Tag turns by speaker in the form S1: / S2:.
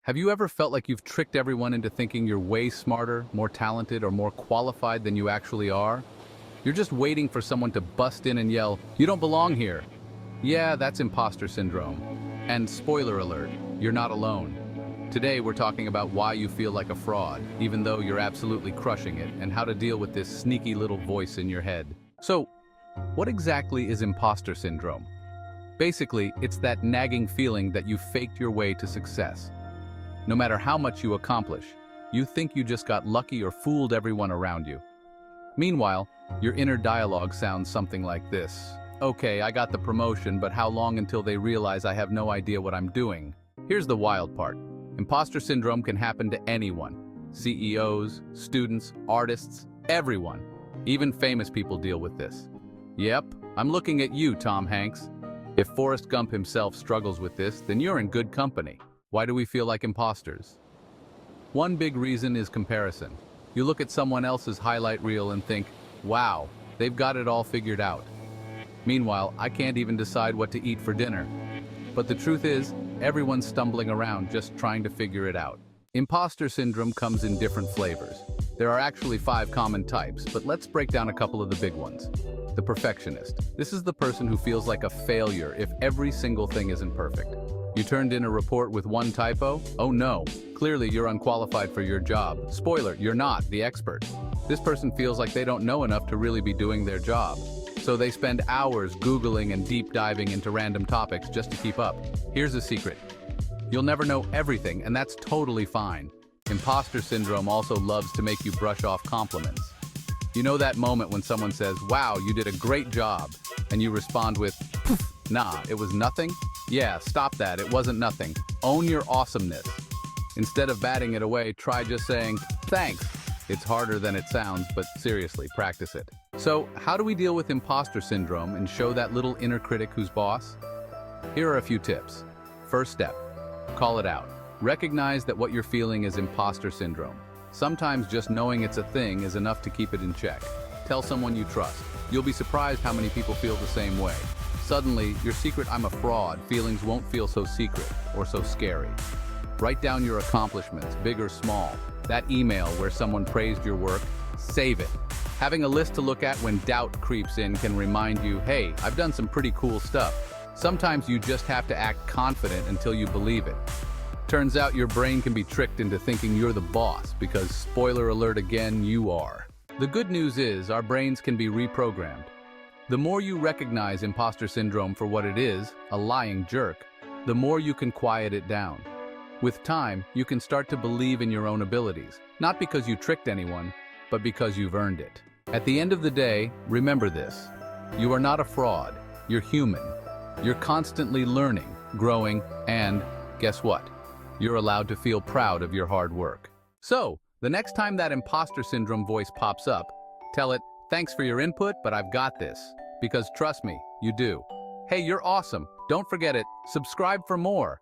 S1: Have you ever felt like you've tricked everyone into thinking you're way smarter, more talented, or more qualified than you actually are? You're just waiting for someone to bust in and yell, "You don't belong here." Yeah, that's imposter syndrome. And spoiler alert, you're not alone. Today we're talking about why you feel like a fraud, even though you're absolutely crushing it, and how to deal with this sneaky little voice in your head. So, what exactly is imposter syndrome? Basically, it's that nagging feeling that you faked your way to success. No matter how much you accomplish, you think you just got lucky or fooled everyone around you. Meanwhile, your inner dialogue sounds something like this. Okay, I got the promotion, but how long until they realize I have no idea what I'm doing? Here's the wild part. Imposter syndrome can happen to anyone. CEOs, students, artists, everyone. Even famous people deal with this. Yep, I'm looking at you, Tom Hanks. If Forrest Gump himself struggles with this, then you're in good company. Why do we feel like imposters? One big reason is comparison. You look at someone else's highlight reel and think, wow, they've got it all figured out. Meanwhile, I can't even decide what to eat for dinner. But the truth is, everyone's stumbling around just trying to figure it out. Imposter syndrome comes in different flavors. There are actually 5 common types, but let's break down a couple of the big ones. The perfectionist. This is the person who feels like a failure if every single thing isn't perfect. You turned in a report with one typo? Oh no, clearly you're unqualified for your job. Spoiler, you're not the expert. This person feels like they don't know enough to really be doing their job. So they spend hours Googling and deep diving into random topics just to keep up. Here's a secret. You'll never know everything, and that's totally fine. Imposter syndrome also loves to make you brush off compliments. You know that moment when someone says, "Wow, you did a great job," and you respond with, "Poof, nah, it was nothing?" Yeah, stop that, it wasn't nothing. Own your awesomeness. Instead of batting it away, try just saying, "Thanks." It's harder than it sounds, but seriously, practice it. So, how do we deal with imposter syndrome and show that little inner critic who's boss? Here are a few tips. First step, call it out. Recognize that what you're feeling is imposter syndrome. Sometimes just knowing it's a thing is enough to keep it in check. Tell someone you trust. You'll be surprised how many people feel the same way. Suddenly, your secret "I'm a fraud" feelings won't feel so secret or so scary. Write down your accomplishments, big or small. That email where someone praised your work, save it. Having a list to look at when doubt creeps in can remind you, hey, I've done some pretty cool stuff. Sometimes you just have to act confident until you believe it. Turns out your brain can be tricked into thinking you're the boss because, spoiler alert again, you are. The good news is our brains can be reprogrammed. The more you recognize imposter syndrome for what it is, a lying jerk, the more you can quiet it down. With time, you can start to believe in your own abilities, not because you tricked anyone, but because you've earned it. At the end of the day, remember this. You are not a fraud. You're human. You're constantly learning, growing, and guess what? You're allowed to feel proud of your hard work. So, the next time that imposter syndrome voice pops up, tell it, "Thanks for your input, but I've got this." Because trust me, you do. Hey, you're awesome. Don't forget it. Subscribe for more.